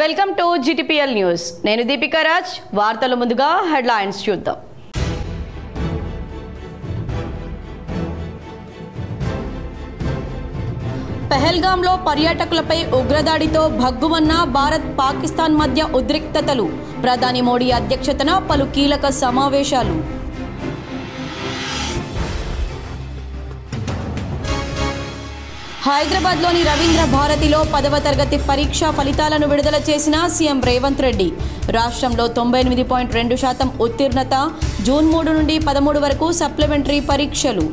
Welcome to GTPL news. నేను దీపికా రాజ్. వార్తల ముందుగా హెడ్లైన్స్ చూద్దాం. పహల్గాంలో పర్యాటకులపై ఉగ్రదాడితో భగ్గుమన్న భారత్ పాకిస్తాన్ మధ్య ఉద్రిక్తతలు. ప్రధాని మోడీ అధ్యక్షతన పలు కీలక సమావేశాలు. హైదరాబాద్లోని రవీంద్ర భారతిలో 10వ తరగతి పరీక్షా ఫలితాలను విడుదల చేసిన సీఎం రేవంత్ రెడ్డి. రాష్ట్రంలో 98.2% ఉత్తీర్ణత. జూన్ 3 నుండి 13 వరకు సప్లిమెంటరీ పరీక్షలు.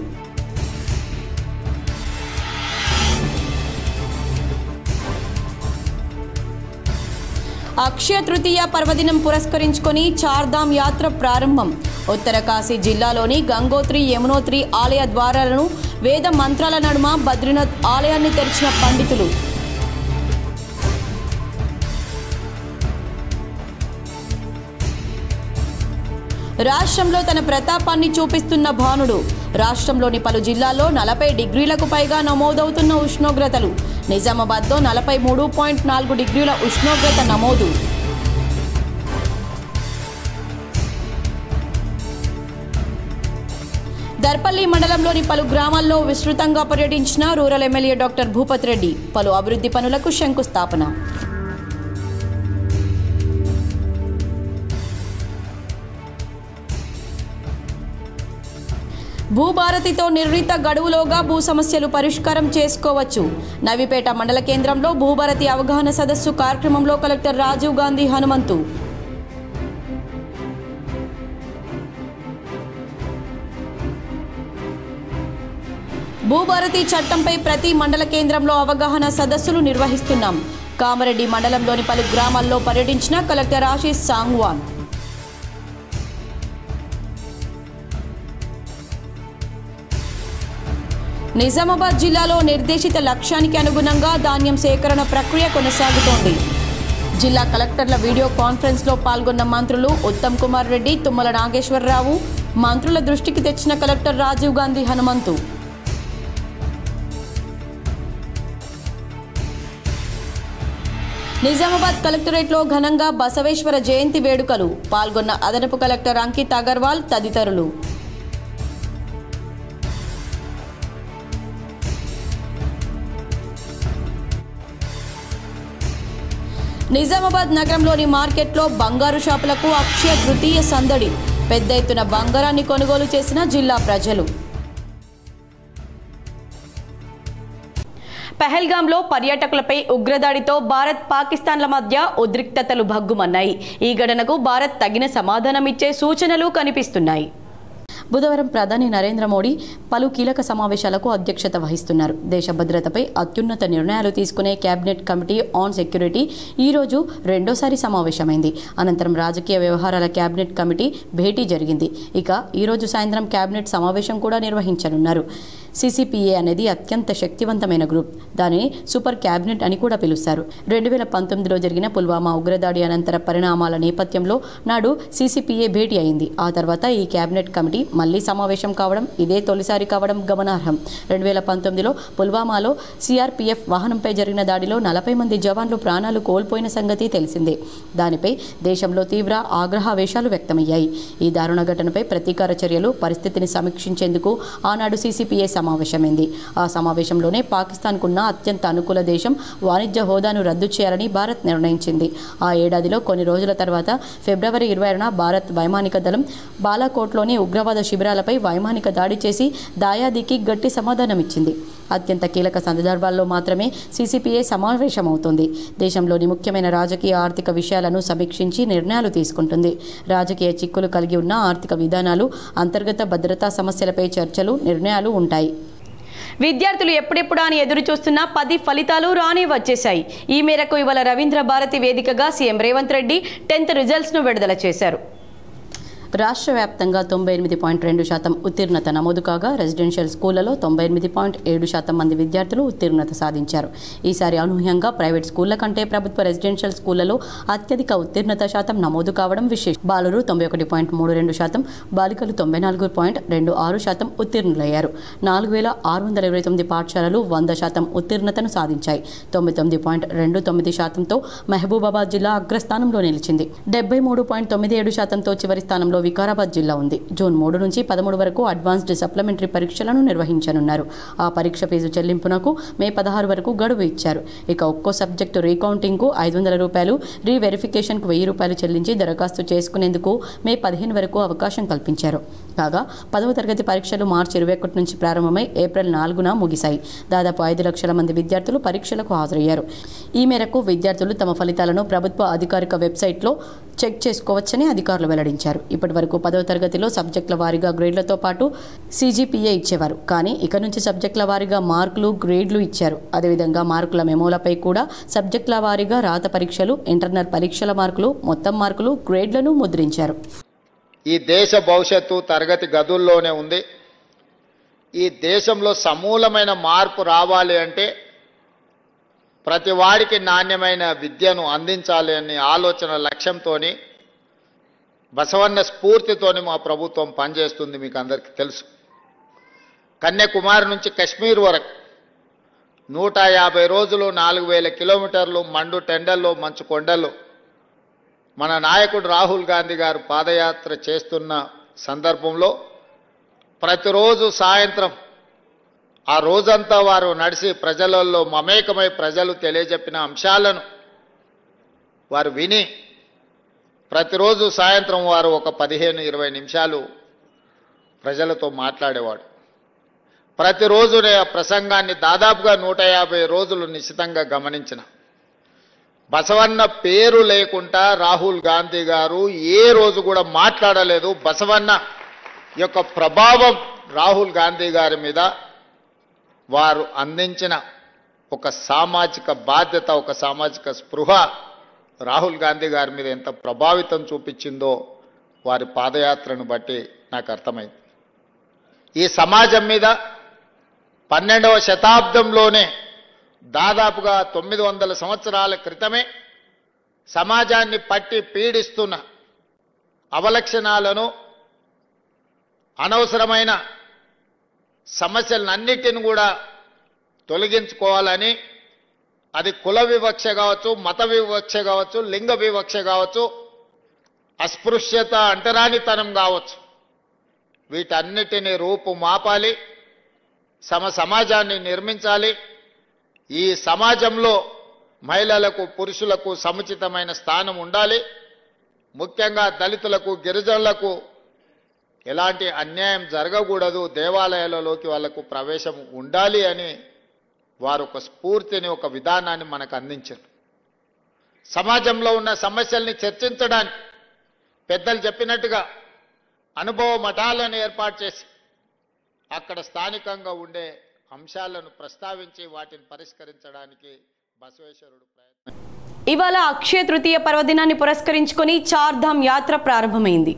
అక్షయ తృతీయ పర్వదినం పురస్కరించుకొని చార్ధామ్ యాత్ర ప్రారంభం. ఉత్తరకాశీ జిల్లాలోని గంగోత్రి యమునోత్రి ఆలయ ద్వారాలను వేద మంత్రాల నడుమ బద్రీనాథ్ ఆలయాన్ని తెరిచిన పండితులు. రాష్ట్రంలో తన ప్రతాపాన్ని చూపిస్తున్న భానుడు. రాష్ట్రంలోని పలు జిల్లాల్లో 40 డిగ్రీలకు పైగా నమోదవుతున్న ఉష్ణోగ్రతలు. నిజామాబాద్లో 43.4 డిగ్రీల ఉష్ణోగ్రత నమోదు. దర్పల్లి మండలంలోని పలు గ్రామాల్లో విస్తృతంగా పర్యటించిన rural MLA doctor Bhupat Reddy. పలు అభివృద్ధి పనులకు శంకుస్థాపన. భూభారతితో నిర్ణీత గడువులోగా భూ సమస్యలు పరిష్కారం చేసుకోవచ్చు. నవిపేట మండల కేంద్రంలో భూభారతి అవగాహన సదస్సు కార్యక్రమంలో కలెక్టర్ రాజీవ్ గాంధీ హనుమంతు. భూభారతి చట్టంపై ప్రతి మండల కేంద్రంలో అవగాహన సదస్సులు నిర్వహిస్తున్నాం. కామారెడ్డి మండలంలోని పలు గ్రామాల్లో పర్యటించిన కలెక్టర్ ఆశీష్ సాంగ్వాన్. నిజామాబాద్ జిల్లాలో నిర్దేశిత లక్ష్యానికి అనుగుణంగా ధాన్యం సేకరణ ప్రక్రియ కొనసాగుతోంది. జిల్లా కలెక్టర్ల వీడియో కాన్ఫరెన్స్లో పాల్గొన్న మంత్రులు ఉత్తమ్ కుమార్ రెడ్డి, తుమ్మల నాగేశ్వరరావు. మంత్రుల దృష్టికి తెచ్చిన కలెక్టర్ రాజీవ్ గాంధీ హనుమంతు. నిజామాబాద్ కలెక్టరేట్లో ఘనంగా బసవేశ్వర జయంతి వేడుకలు. పాల్గొన్న అదనపు కలెక్టర్ అంకిత్ అగర్వాల్ తదితరులు. నిజామాబాద్ నగరంలోని మార్కెట్లో బంగారు షాపులకు అక్షయ తృతీయ సందడి. పెద్ద ఎత్తున బంగారాన్ని కొనుగోలు చేసిన జిల్లా ప్రజలు. పహల్గాంలో పర్యాటకులపై ఉగ్రదాడితో భారత్ పాకిస్తాన్ల మధ్య ఉద్రిక్తతలు భగ్గుమన్నాయి. ఈ ఘటనకు భారత్ తగిన సమాధానం ఇచ్చే సూచనలు కనిపిస్తున్నాయి. బుధవారం ప్రధాని నరేంద్ర మోడీ పలు కీలక సమావేశాలకు అధ్యక్షత వహిస్తున్నారు. దేశ భద్రతపై అత్యున్నత నిర్ణయాలు తీసుకునే కేబినెట్ కమిటీ ఆన్ సెక్యూరిటీ ఈరోజు రెండోసారి సమావేశమైంది. అనంతరం రాజకీయ వ్యవహారాల కేబినెట్ కమిటీ భేటీ జరిగింది. ఇక ఈరోజు సాయంత్రం కేబినెట్ సమావేశం కూడా నిర్వహించనున్నారు. సిసిపిఏ అనేది అత్యంత శక్తివంతమైన గ్రూప్. దానిని సూపర్ క్యాబినెట్ అని కూడా పిలుస్తారు. 2019లో జరిగిన పుల్వామా ఉగ్రదాడి అనంతర పరిణామాల నేపథ్యంలో నాడు సిసిపిఏ భేటీ అయింది. ఆ తర్వాత ఈ కేబినెట్ కమిటీ మళ్లీ సమావేశం కావడం ఇదే తొలిసారి కావడం గమనార్హం. 2019లో పుల్వామాలో సిఆర్పిఎఫ్ వాహనంపై జరిగిన దాడిలో 40 మంది జవాన్లు ప్రాణాలు కోల్పోయిన సంగతి తెలిసిందే. దానిపై దేశంలో తీవ్ర ఆగ్రహావేశాలు వ్యక్తమయ్యాయి. ఈ దారుణ ఘటనపై ప్రతీకార చర్యలు, పరిస్థితిని సమీక్షించేందుకు ఆనాడు సిసిపిఏ సమావేశమైంది. ఆ సమావేశంలోనే పాకిస్తాన్కున్న అత్యంత అనుకూల దేశం వాణిజ్య హోదాను రద్దు చేయాలని భారత్ నిర్ణయించింది. ఆ ఏడాదిలో కొన్ని రోజుల తర్వాత ఫిబ్రవరి 26న భారత్ వైమానిక దళం బాలాకోట్లోని ఉగ్రవాద శిబిరాలపై వైమానిక దాడి చేసి దాయాదికి గట్టి సమాధానమిచ్చింది. అత్యంత కీలక సందర్భాల్లో మాత్రమే సిసిపిఏ సమావేశమవుతుంది. దేశంలోని ముఖ్యమైన రాజకీయ ఆర్థిక విషయాలను సమీక్షించి నిర్ణయాలు తీసుకుంటుంది. రాజకీయ చిక్కులు కలిగి ఉన్న ఆర్థిక విధానాలు, అంతర్గత భద్రతా సమస్యలపై చర్చలు, నిర్ణయాలు ఉంటాయి. విద్యార్థులు ఎప్పుడెప్పుడా అని ఎదురు చూస్తున్న 10 ఫలితాలు రానే వచ్చేశాయి. ఈ మేరకు ఇవాళ రవీంద్ర భారతి వేదికగా సీఎం రేవంత్ రెడ్డి 10th రిజల్ట్స్ను విడుదల చేశారు. రాష్ట్ర వ్యాప్తంగా 98.2% ఉత్తీర్ణత నమోదు కాగా రెసిడెన్షియల్ స్కూళ్లలో 98.7% మంది విద్యార్థులు ఉత్తీర్ణత సాధించారు. ఈసారి అనూహ్యంగా ప్రైవేట్ స్కూళ్ల కంటే ప్రభుత్వ రెసిడెన్షియల్ స్కూళ్లలో అత్యధిక ఉత్తీర్ణత శాతం నమోదు కావడం విశేషం. బాలురు 91.32%, బాలికలు 94.26% ఉత్తీర్ణులయ్యారు. 4629 పాఠశాలలు 100% ఉత్తీర్ణతను సాధించాయి. 99.29%తో మహబూబాబాద్ జిల్లా అగ్రస్థానంలో నిలిచింది. 73.97%తో చివరి స్థానంలో వికారాబాద్ జిల్లా ఉంది. జూన్ 3 నుంచి 13 వరకు అడ్వాన్స్డ్ సప్లిమెంటరీ పరీక్షలను నిర్వహించనున్నారు. ఆ పరీక్ష ఫీజు చెల్లింపునకు మే 16 వరకు గడువు ఇచ్చారు. ఇక ఒక్కో సబ్జెక్టు రీకౌంటింగ్కు ₹500, రీవెరిఫికేషన్కు ₹1000 చెల్లించి దరఖాస్తు చేసుకునేందుకు మే 15 వరకు అవకాశం కల్పించారు. కాగా 10వ తరగతి పరీక్షలు మార్చి 21 నుంచి ప్రారంభమై ఏప్రిల్ 4న ముగిశాయి. దాదాపు 5 లక్షల మంది విద్యార్థులు పరీక్షలకు హాజరయ్యారు. ఈ మేరకు విద్యార్థులు తమ ఫలితాలను ప్రభుత్వ అధికారిక వెబ్సైట్లో చెక్ చేసుకోవచ్చని అధికారులు వెల్లడించారు. ఇప్పటి వరకు 10వ తరగతిలో సబ్జెక్టుల వారీగా గ్రేడ్లతో పాటు CGPA ఇచ్చేవారు. కానీ ఇక నుంచి సబ్జెక్టుల వారీగా మార్కులు, గ్రేడ్లు ఇచ్చారు. అదేవిధంగా మార్కుల మెమోలపై కూడా సబ్జెక్టుల వారీగా రాత పరీక్షలు, ఇంటర్నల్ పరీక్షల మార్కులు, మొత్తం మార్కులు, గ్రేడ్లను ముద్రించారు. ఈ దేశ భవిష్యత్తు తరగతి గదుల్లోనే ఉంది. ఈ దేశంలో సమూలమైన మార్పు రావాలి అంటే ప్రతి వాడికి నాణ్యమైన విద్యను అందించాలి అనే ఆలోచన లక్ష్యంతోని బసవన్న స్ఫూర్తితోని మా ప్రభుత్వం పనిచేస్తుంది. మీకు అందరికీ తెలుసు. కన్యాకుమారి నుంచి కశ్మీర్ వరకు 150 రోజులు 4000 కిలోమీటర్లు మండు టెండల్లో మంచు కొండల్లో మన నాయకుడు రాహుల్ గాంధీ గారు పాదయాత్ర చేస్తున్న సందర్భంలో ప్రతిరోజు సాయంత్రం ఆ రోజంతా వారు నడిచి ప్రజలలో మమేకమై ప్రజలు తెలియజెప్పిన అంశాలను వారు విని ప్రతిరోజు సాయంత్రం వారు ఒక 15-20 నిమిషాలు ప్రజలతో మాట్లాడేవాడు. ప్రతిరోజు ఆ ప్రసంగాన్ని దాదాపుగా 150 రోజులు నిశితంగా గమనించిన బసవన్న పేరు లేకుండా రాహుల్ గాంధీ గారు ఏ రోజు కూడా మాట్లాడలేదు. బసవన్న యొక్క ప్రభావం రాహుల్ గాంధీ గారి మీద వారు అందించిన ఒక సామాజిక బాధ్యత, ఒక సామాజిక స్పృహ రాహుల్ గాంధీ గారి మీద ఎంత ప్రభావితం చూపించిందో వారి పాదయాత్రను బట్టి నాకు అర్థమైంది. ఈ సమాజం మీద 12వ శతాబ్దంలోనే దాదాపుగా 900 సంవత్సరాల క్రితమే సమాజాన్ని పట్టి పీడిస్తున్న అవలక్షణాలను, అనవసరమైన సమస్యలన్నిటిని కూడా తొలగించుకోవాలని, అది కుల వివక్ష కావచ్చు, మత వివక్ష కావచ్చు, లింగ వివక్ష కావచ్చు, అస్పృశ్యత, అంటరానితనం కావచ్చు, వీటన్నిటిని రూపుమాపాలి, సమాజాన్ని నిర్మించాలి. ఈ సమాజంలో మహిళలకు, పురుషులకు సముచితమైన స్థానం ఉండాలి. ముఖ్యంగా దళితులకు, గిరిజనులకు ఎలాంటి అన్యాయం జరగకూడదు, దేవాలయాలలోకి వాళ్లకు ప్రవేశం ఉండాలి అని వారు ఒక స్ఫూర్తిని, ఒక విధానాన్ని మనకు అందించారు. సమాజంలో ఉన్న సమస్యల్ని చర్చించడానికి పెద్దలు చెప్పినట్టుగా అనుభవ మఠాలను ఏర్పాటు చేసి అక్కడ స్థానికంగా ఉండే అంశాలను ప్రస్తావించి వాటిని పరిష్కరించడానికి బసవేశ్వరుడు ప్రయత్నం. ఇవాళ అక్షయ తృతీయ పర్వదినాన్ని పురస్కరించుకొని చార్ధామ్ యాత్ర ప్రారంభమైంది.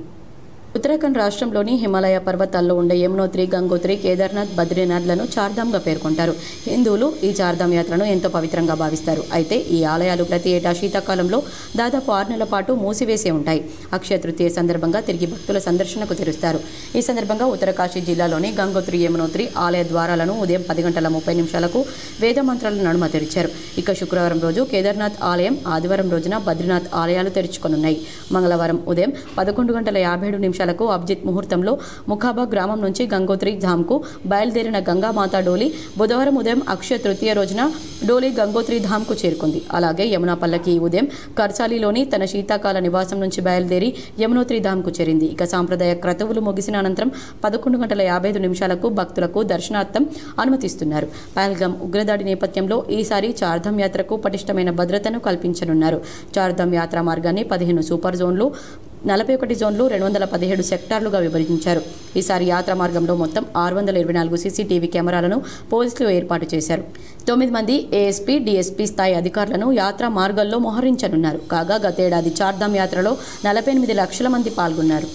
ఉత్తరాఖండ్ రాష్ట్రంలోని హిమాలయ పర్వతాల్లో ఉండే యమునోత్రి, గంగోత్రి, కేదార్నాథ్, బద్రీనాథ్లను చార్ధామ్గా పేర్కొంటారు. హిందువులు ఈ చార్ధామ్ యాత్రను ఎంతో పవిత్రంగా భావిస్తారు. అయితే ఈ ఆలయాలు ప్రతి ఏటా శీతాకాలంలో దాదాపు 6 నెలల పాటు మూసివేసే ఉంటాయి. అక్షయ తృతీయ సందర్భంగా తిరిగి భక్తుల సందర్శనకు తెరుస్తారు. ఈ సందర్భంగా ఉత్తరకాశీ జిల్లాలోని గంగోత్రి, యమునోత్రి ఆలయ ద్వారాలను ఉదయం 10:30 వేద మంత్రాల నడుమ తెరిచారు. ఇక శుక్రవారం రోజు కేదార్నాథ్ ఆలయం, ఆదివారం రోజున బద్రీనాథ్ ఆలయాలు తెరుచుకొనున్నాయి. మంగళవారం ఉదయం 11:57 అభిజిత్ ముహూర్తంలో ముఖాబా గ్రామం నుంచి గంగోత్రి ధామ్కు బయలుదేరిన గంగామాత డోలి బుధవారం ఉదయం అక్షయ తృతీయ రోజున డోలి గంగోత్రి ధామ్కు చేరుకుంది. అలాగే యమునా పల్లకి ఉదయం కర్సాలిలోని తన శీతాకాల నివాసం నుంచి బయలుదేరి యమునోత్రి ధామ్కు చేరింది. ఇక సాంప్రదాయ క్రతువులు ముగిసిన అనంతరం 11:55 భక్తులకు దర్శనార్థం అనుమతిస్తున్నారు. పహల్గామ్ ఉగ్రదాడి నేపథ్యంలో ఈసారి చార్ధామ్ యాత్రకు పటిష్టమైన భద్రతను కల్పించనున్నారు. చార్ధామ్ యాత్రా మార్గాన్ని 15 సూపర్ జోన్లు, 41 జోన్లు, 217 సెక్టార్లుగా విభజించారు. ఈసారి యాత్రా మార్గంలో మొత్తం 624 CCTV కెమెరాలను పోలీసులు ఏర్పాటు చేశారు. 9 మంది ASP, DSP స్థాయి అధికారులను యాత్రా మార్గాల్లో మోహరించనున్నారు. కాగా గతేడాది చార్ధామ్ యాత్రలో 48 లక్షల మంది పాల్గొన్నారు.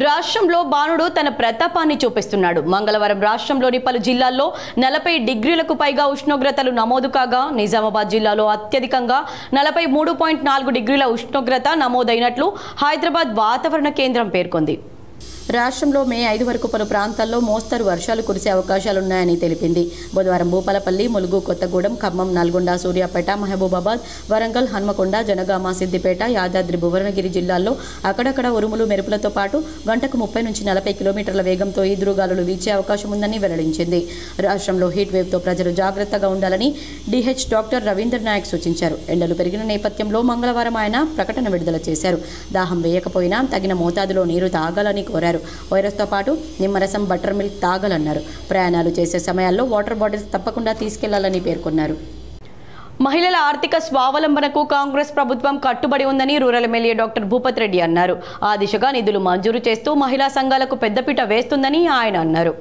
రాష్ట్రంలో బాణుడు తన ప్రతాపాన్ని చూపిస్తున్నాడు. మంగళవారం రాష్ట్రంలోని పలు జిల్లాల్లో 40 డిగ్రీలకు పైగా ఉష్ణోగ్రతలు నమోదు కాగా నిజామాబాద్ జిల్లాలో అత్యధికంగా 43.4 డిగ్రీల ఉష్ణోగ్రత నమోదైనట్లు హైదరాబాద్ వాతావరణ కేంద్రం పేర్కొంది. రాష్ట్రంలో మే 5 వరకు పలు ప్రాంతాల్లో మోస్తరు వర్షాలు కురిసే అవకాశాలున్నాయని తెలిపింది. బుధవారం భూపాలపల్లి, ములుగు, కొత్తగూడెం, ఖమ్మం, నల్గొండ, సూర్యాపేట, మహబూబాబాద్, వరంగల్, హన్మకొండ, జనగామ, సిద్దిపేట, యాదాద్రి, భువనగిరి జిల్లాల్లో అక్కడక్కడ ఉరుములు, మెరుపులతో పాటు గంటకు 30 నుంచి 40 కిలోమీటర్ల వేగంతో ఈదురుగాలులు వీచే అవకాశం ఉందని వెల్లడించింది. రాష్ట్రంలో హీట్ వేవ్తో ప్రజలు జాగ్రత్తగా ఉండాలని డిహెచ్ డాక్టర్ రవీందర్ నాయక్ సూచించారు. ఎండలు పెరిగిన నేపథ్యంలో మంగళవారం ఆయన ప్రకటన విడుదల చేశారు. దాహం వేయకపోయినా తగిన మోతాదులో నీరు తాగాలని కోరారు. వైరస్తో పాటు నిమ్మరసం, బటర్ మిల్క్ తాగాలన్నారు. ప్రయాణాలు చేసే సమయాల్లో వాటర్ బాటిల్స్ తప్పకుండా తీసుకెళ్లాలని పేర్కొన్నారు. మహిళల ఆర్థిక స్వావలంబనకు కాంగ్రెస్ ప్రభుత్వం కట్టుబడి ఉందని rural MLA doctor Bhupat Reddy అన్నారు. ఆ దిశగా నిధులు మంజూరు చేస్తూ మహిళా సంఘాలకు పెద్దపీట వేస్తుందని ఆయన అన్నారు.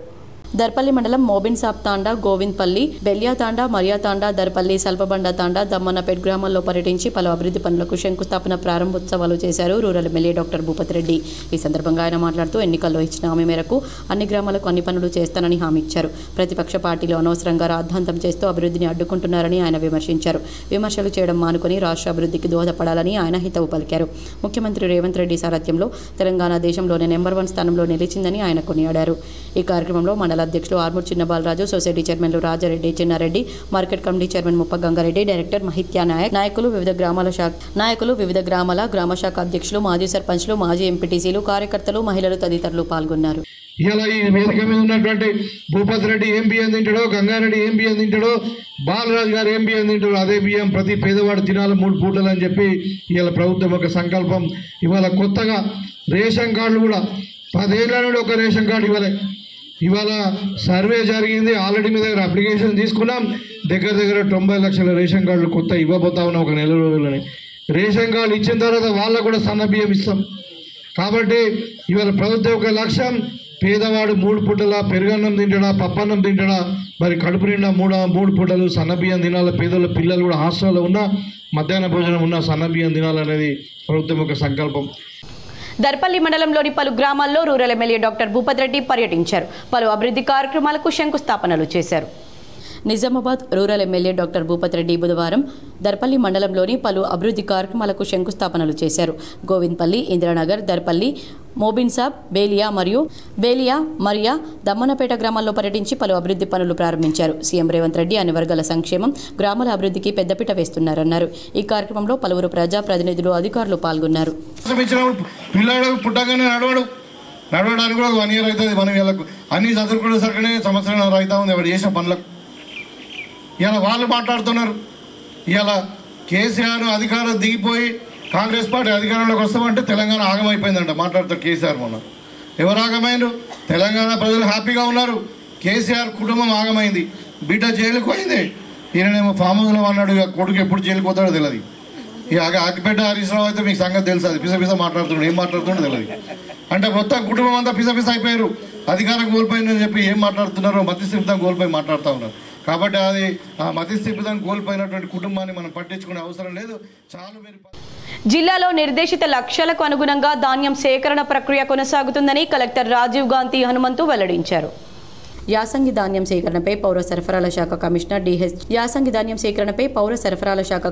దర్పల్లి మండలం మోబిన్ సాబ్ తాండా, గోవింద్పల్లి, బెల్యా తాండా, మరియా తాండా, దర్పల్లి, సల్పబండ తాండా, దమ్మన్నపేట్ గ్రామాల్లో పర్యటించి పలు అభివృద్ధి పనులకు శంకుస్థాపన, ప్రారంభోత్సవాలు చేశారు rural MLA doctor Bhupat Reddy. ఈ సందర్భంగా ఆయన మాట్లాడుతూ ఎన్నికల్లో ఇచ్చిన హామీ మేరకు అన్ని గ్రామాలకు అన్ని పనులు చేస్తానని హామీ ఇచ్చారు. ప్రతిపక్ష పార్టీలు అనవసరంగా రాద్ధాంతం చేస్తూ అభివృద్ధిని అడ్డుకుంటున్నారని ఆయన విమర్శించారు. విమర్శలు చేయడం మానుకొని రాష్ట్ర అభివృద్ధికి దోహదపడాలని ఆయన హితవు పలికారు. ముఖ్యమంత్రి రేవంత్ రెడ్డి సారథ్యంలో తెలంగాణ దేశంలోనే నెంబర్ 1 స్థానంలో నిలిచిందని ఆయన కొనియాడారు. ఈ కార్యక్రమంలో మండల అధ్యక్షులు ఆర్మూర్ చిన్న బాలరాజు, సొసైటీ చైర్మన్లు Rajareddy, Chinna Reddy, market committee chairman ముప్ప గంగారెడ్డి, డైరెక్టర్ మహిత్యా నాయక్, నాయకులు, వివిధ గ్రామాల గ్రామశాఖ అధ్యక్షులు, మాజీ సర్పంచ్లు, మాజీ ఎంపీటీసీలు, కార్యకర్తలు, మహిళలు తదితరులు పాల్గొన్నారు. ఇలా ఈ వేదిక మీద ఉన్నటువంటి భూపత్ రెడ్డి ఏం బియ్యం తింటాడో, గంగారెడ్డి ఏం బియ్యం తింటాడో, బాలరాజు గారు ఏం బియ్యం తింటాడో అదే బియ్యం ప్రతి పేదవాడు తినాలి 3 పూటలు అని చెప్పి ఇవాళ ప్రభుత్వం ఒక సంకల్పం. ఇవాళ కొత్తగా రేషన్ కార్డులు కూడా 10 ఏళ్ల నుండి ఒక రేషన్ కార్డు ఇవాళ సర్వే జరిగింది. ఆల్రెడీ మీ దగ్గర అప్లికేషన్ తీసుకున్నాం. దగ్గర 90 లక్షల రేషన్ కార్డులు కొత్త ఇవ్వబోతా ఉన్నాం ఒక నెల రోజులని. రేషన్ కార్డు ఇచ్చిన తర్వాత వాళ్ళకు కూడా సన్న బియ్యం ఇస్తాం. కాబట్టి ఇవాళ ప్రభుత్వం యొక్క లక్ష్యం పేదవాడు 3 పూటల పెరుగన్నం తింటాడా, పప్పన్నం తింటాడా, మరి కడుపు నిండా 3 పూటలు సన్న బియ్యం తినాలి. పేదల పిల్లలు కూడా హాస్టల్లో ఉన్న మధ్యాహ్న భోజనం ఉన్న సన్న బియ్యం తినాలనేది ప్రభుత్వం యొక్క సంకల్పం. దర్పల్లి మండలంలోని పలు గ్రామాల్లో rural MLA doctor Bhupat Reddy పర్యటించారు. పలు అభివృద్ధి కార్యక్రమాలకు శంకుస్థాపనలు చేశారు. Nizamabad rural MLA doctor Bhupat Reddy బుధవారం దర్పల్లి మండలంలోని పలు అభివృద్ధి కార్యక్రమాలకు శంకుస్థాపనలు చేశారు. గోవింద్పల్లి, ఇందిరానగర్, దర్పల్లి, మోబిన్ సాబ్, బేలియా, మరియా, దమ్మన్నపేట గ్రామాల్లో పర్యటించి పలు అభివృద్ధి పనులు ప్రారంభించారు. సీఎం రేవంత్ రెడ్డి అన్ని వర్గాల సంక్షేమం, గ్రామాల అభివృద్ధికి పెద్దపీట వేస్తున్నారన్నారు. ఈ కార్యక్రమంలో పలువురు ప్రజాప్రతినిధులు, అధికారులు పాల్గొన్నారు. నడవడానికి కూడా 1 ఇయర్ అవుతుంది. మనం వీళ్ళకు అన్ని చదువుకునే సరికనే సంవత్సరం అవుతా ఉంది ఎవరు చేసిన పనులకు. ఇలా వాళ్ళు మాట్లాడుతున్నారు. ఇలా కేసీఆర్ అధికారం దిగిపోయి కాంగ్రెస్ పార్టీ అధికారంలోకి వస్తామంటే తెలంగాణ ఆగమైపోయిందంట మాట్లాడుతారు కేసీఆర్. మొన్న ఎవరు ఆగమైండు? తెలంగాణ ప్రజలు హ్యాపీగా ఉన్నారు. కేసీఆర్ కుటుంబం ఆగమైంది. బిడ్డ జైలుకు పోయింది. ఈయనేమో ఫామ్ హౌస్లో అన్నాడు. ఇక కొడుకు ఎప్పుడు జైలుకు పోతాడో తెలియదు. ఇక అగ్గిపెట్ట హరీష్ రావు అయితే మీకు సంగతి తెలుసు. అది పిస మాట్లాడుతున్నాడు. ఏం మాట్లాడుతుండో తెలియదు. అంటే మొత్తం కుటుంబం అంతా పిస అయిపోయారు. అధికారం కోల్పోయిందని చెప్పి ఏం మాట్లాడుతున్నారో మతిస్థిమితం కోల్పోయి మాట్లాడుతూ ఉన్నారు. కాబట్టి అది ఆ మతిస్థిమితం కోల్పోయినటువంటి కుటుంబాన్ని మనం పట్టించుకునే అవసరం లేదు. చాలు. జిల్లాలో నిర్దేశిత లక్ష్యాలకు అనుగుణంగా ధాన్యం సేకరణ ప్రక్రియ కొనసాగుతుందని కలెక్టర్ రాజీవ్ గాంధీ హనుమంతు వెల్లడించారు. యాసంగి ధాన్యం సేకరణపై పౌర సరఫరాల శాఖ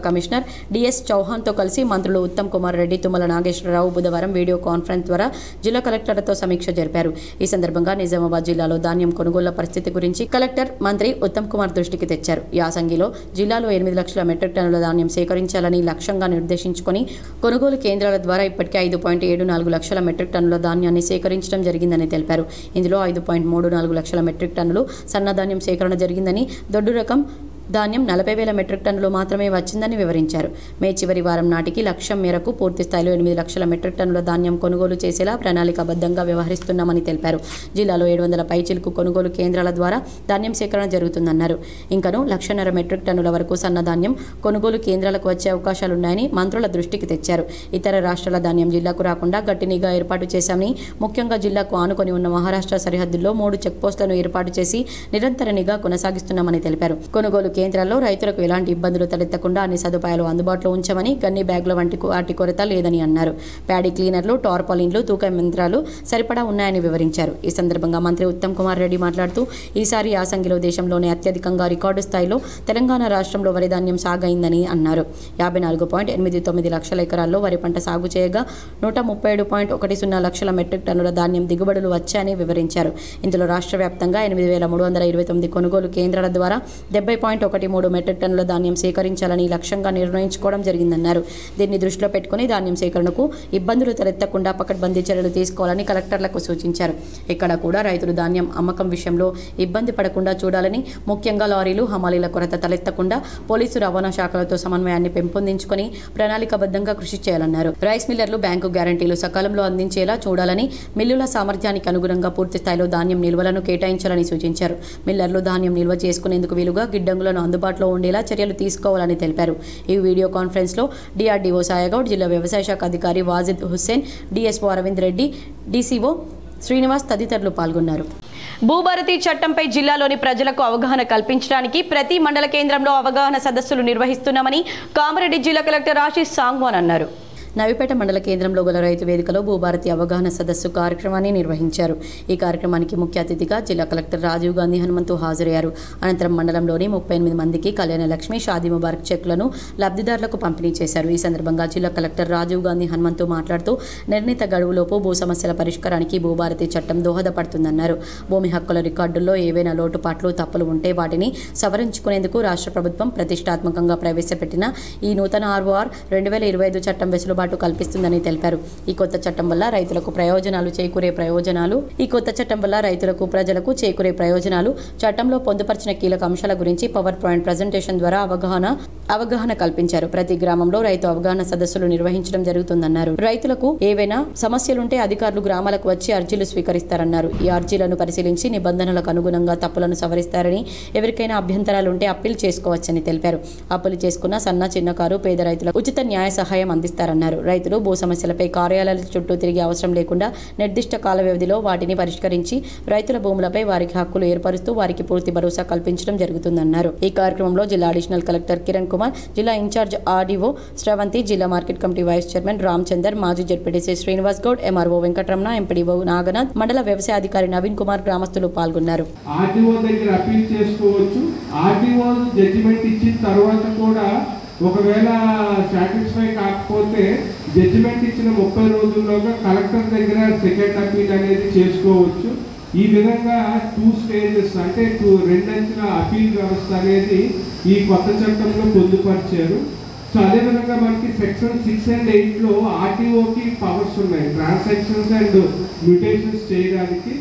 కమిషనర్ డిఎస్ చౌహాన్తో కలిసి మంత్రులు ఉత్తమ్ కుమార్ రెడ్డి, తుమ్మల నాగేశ్వరరావు బుధవారం వీడియో కాన్ఫరెన్స్ ద్వారా జిల్లా కలెక్టర్లతో సమీక్ష జరిపారు. ఈ సందర్భంగా నిజామాబాద్ జిల్లాలో ధాన్యం కొనుగోళ్ల పరిస్థితి గురించి కలెక్టర్, మంత్రి ఉత్తమ్ కుమార్ దృష్టికి తెచ్చారు. యాసంగిలో జిల్లాలో 8 లక్షల మెట్రిక్ టన్నుల ధాన్యం సేకరించాలని లక్ష్యంగా నిర్దేశించుకొని కొనుగోలు కేంద్రాల ద్వారా ఇప్పటికే 5.74 లక్షల మెట్రిక్ టన్నుల ధాన్యాన్ని సేకరించడం జరిగిందని తెలిపారు. ఇందులో 5.34 లక్షల మెట్రిక్ టన్నులు సన్నధాన్యం సేకరణ జరిగిందని, దొడ్డు రకం ధాన్యం 40,000 మెట్రిక్ టన్నులు మాత్రమే వచ్చిందని వివరించారు. మే చివరి వారం నాటికి లక్ష్యం మేరకు పూర్తి స్థాయిలో 8 లక్షల మెట్రిక్ టన్నుల ధాన్యం కొనుగోలు చేసేలా ప్రణాళికాబద్ధంగా వ్యవహరిస్తున్నామని తెలిపారు. జిల్లాలో 700 పైచిలుకు కొనుగోలు కేంద్రాల ద్వారా ధాన్యం సేకరణ జరుగుతుందన్నారు. ఇంకను 1,50,000 మెట్రిక్ టన్నుల వరకు సన్నధాన్యం కొనుగోలు కేంద్రాలకు వచ్చే అవకాశాలున్నాయని మంత్రుల దృష్టికి తెచ్చారు. ఇతర రాష్ట్రాల ధాన్యం జిల్లాకు రాకుండా గట్టి నిఘా ఏర్పాటు చేశామని, ముఖ్యంగా జిల్లాకు ఆనుకొని ఉన్న మహారాష్ట్ర సరిహద్దుల్లో 3 చెక్పోస్టులను ఏర్పాటు చేసి నిరంతర నిఘా కొనసాగిస్తున్నామని తెలిపారు. కొనుగోలు కేంద్రాల్లో రైతులకు ఎలాంటి ఇబ్బందులు తలెత్తకుండా అన్ని సదుపాయాలు అందుబాటులో ఉంచామని, గన్ని బ్యాగుల వంటి వాటి కొరత లేదని అన్నారు. ప్యాడీ క్లీనర్లు, టార్పాలిన్లు, తూకం యంత్రాలు సరిపడా ఉన్నాయని వివరించారు. ఈ సందర్భంగా మంత్రి ఉత్తమ్ కుమార్ రెడ్డి మాట్లాడుతూ ఈసారి యాసంగిలో దేశంలోనే అత్యధికంగా రికార్డు స్థాయిలో తెలంగాణ రాష్ట్రంలో వరి ధాన్యం సాగైందని అన్నారు. 54.89 లక్షల ఎకరాల్లో వరి పంట సాగు చేయగా 137.10 లక్షల మెట్రిక్ టన్నుల ధాన్యం దిగుబడులు వచ్చాయని వివరించారు. ఇందులో రాష్ట్ర వ్యాప్తంగా 8,329 కొనుగోలు కేంద్రాల ద్వారా 70.13 మెట్రిక్ టన్నుల ధాన్యం సేకరించాలని లక్ష్యంగా నిర్ణయించుకోవడం జరిగిందన్నారు. దీన్ని దృష్టిలో పెట్టుకుని ధాన్యం సేకరణకు ఇబ్బందులు తలెత్తకుండా పకడ్బందీ చర్యలు తీసుకోవాలని కలెక్టర్లకు సూచించారు. ఇక్కడ కూడా రైతులు ధాన్యం అమ్మకం విషయంలో ఇబ్బంది పడకుండా చూడాలని, ముఖ్యంగా లారీలు, హమాలీల కొరత తలెత్తకుండా పోలీసు, రవాణా శాఖలతో సమన్వయాన్ని పెంపొందించుకొని ప్రణాళికాబద్ధంగా కృషి చేయాలన్నారు. రైస్ మిల్లర్లు బ్యాంకు గ్యారంటీలు సకాలంలో అందించేలా చూడాలని, మిల్లుల సామర్థ్యానికి అనుగుణంగా పూర్తి స్థాయిలో ధాన్యం నిల్వలను కేటాయించాలని సూచించారు. మిల్లర్లు ధాన్యం నిల్వ చేసుకునేందుకు వీలుగా గిడ్డంగులను అందుబాటులో ఉండేలా చర్యలు తీసుకోవాలని తెలిపారు. ఈ వీడియో కాన్ఫరెన్స్లో డిఆర్డీఓ సాయగౌడ్, జిల్లా వ్యవసాయ శాఖ అధికారి వాజిద్ హుస్సేన్, డిఎస్ఓ అరవింద్ రెడ్డి, డీసీఓ శ్రీనివాస్ తదితరులు పాల్గొన్నారు. భూభారతి చట్టంపై జిల్లాలోని ప్రజలకు అవగాహన కల్పించడానికి ప్రతి మండల కేంద్రంలో అవగాహన సదస్సులు నిర్వహిస్తున్నామని కామారెడ్డి జిల్లా కలెక్టర్ ఆశీష్ సాంగ్వాన్ అన్నారు. నవిపేట మండల కేంద్రంలో గల రైతు వేదికలో భూభారతి అవగాహన సదస్సు కార్యక్రమాన్ని నిర్వహించారు. ఈ కార్యక్రమానికి ముఖ్య అతిథిగా జిల్లా కలెక్టర్ రాజీవ్ గాంధీ హనుమంతు హాజరయ్యారు. అనంతరం మండలంలోని 38 మందికి కళ్యాణ లక్ష్మి, షాదీ ముబారక్ చెక్లను లబ్ధిదారులకు పంపిణీ చేశారు. ఈ సందర్భంగా జిల్లా కలెక్టర్ రాజీవ్ గాంధీ హనుమంతు మాట్లాడుతూ నిర్ణీత గడువులోపు భూ సమస్యల పరిష్కారానికి భూభారతి చట్టం దోహదపడుతుందన్నారు. భూమి హక్కుల రికార్డుల్లో ఏవైనా లోటుపాట్లు, తప్పులు ఉంటే వాటిని సవరించుకునేందుకు రాష్ట్ర ప్రభుత్వం ప్రతిష్టాత్మకంగా ప్రవేశపెట్టిన ఈ నూతన ROR 2025 చట్టం వెసులుబాటు కల్పిస్తుందని తెలిపారు. ఈ కొత్త చట్టం వల్ల రైతులకు ప్రజలకు చేకూరే ప్రయోజనాలు, చట్టంలో పొందుపరిచిన కీలక అంశాల గురించి పవర్ పాయింట్ ప్రజెంటేషన్ ద్వారా అవగాహన కల్పించారు. ప్రతి గ్రామంలో రైతు అవగాహన సదస్సులు నిర్వహించడం జరుగుతుందన్నారు. రైతులకు ఏవైనా సమస్యలుంటే అధికారులు గ్రామాలకు వచ్చి అర్జీలు స్వీకరిస్తారన్నారు. ఈ అర్జీలను పరిశీలించి నిబంధనలకు అనుగుణంగా తప్పులను సవరిస్తారని, ఎవరికైనా అభ్యంతరాలుంటే అప్పీల్ చేసుకోవచ్చని తెలిపారు. అప్పీల్ చేసుకున్న సన్న, చిన్నకారు, పేద రైతులకు ఉచిత న్యాయ సహాయం అందిస్తారన్నారు. రైతులు భూ సమస్యలపై కార్యాలయాల చుట్టూ తిరిగే అవసరం లేకుండా నిర్దిష్ట కాల వ్యవధిలో వాటిని పరిష్కరించి రైతుల భూములపై వారికి హక్కులు ఏర్పరుస్తూ వారికి పూర్తి భరోసా కల్పించడం జరుగుతుందన్నారు. ఈ కార్యక్రమంలో జిల్లా అడిషనల్ కలెక్టర్ కిరణ్ కుమార్, జిల్లా ఇన్ఛార్జ్ ఆర్డీఓ శ్రవంతి, జిల్లా market committee vice chairman Ramachandar, మాజీ ZPTC Srinivas Goud, MRO Venkataramana, MPDO Naganath, మండల వ్యవసాయ అధికారి నవీన్ కుమార్, గ్రామస్తులు పాల్గొన్నారు. ఆర్డీఓ దగ్గర అపీల్ చేసుకోవచ్చు. ఆర్డీఓ జడ్జిమెంట్ ఇచ్చిన తర్వాత కూడా ఒకవేళ సాటిస్ఫై కాకపోతే జడ్జిమెంట్ ఇచ్చిన 30 రోజుల్లోగా కలెక్టర్ దగ్గర సెకండ్ అపీల్ అనేది చేసుకోవచ్చు. ఈ విధంగా 2 స్టేజెస్ అంటే 2 అంచెల అపీల్ వ్యవస్థ అనేది ఈ కొత్త చట్టంలో పొందుపరిచారు. సో అదేవిధంగా మనకి సెక్షన్ 6 and 8లో ఆర్టీఓకి పవర్స్ ఉన్నాయి ట్రాన్సాక్షన్స్ అండ్ మ్యూటేషన్స్ చేయడానికి.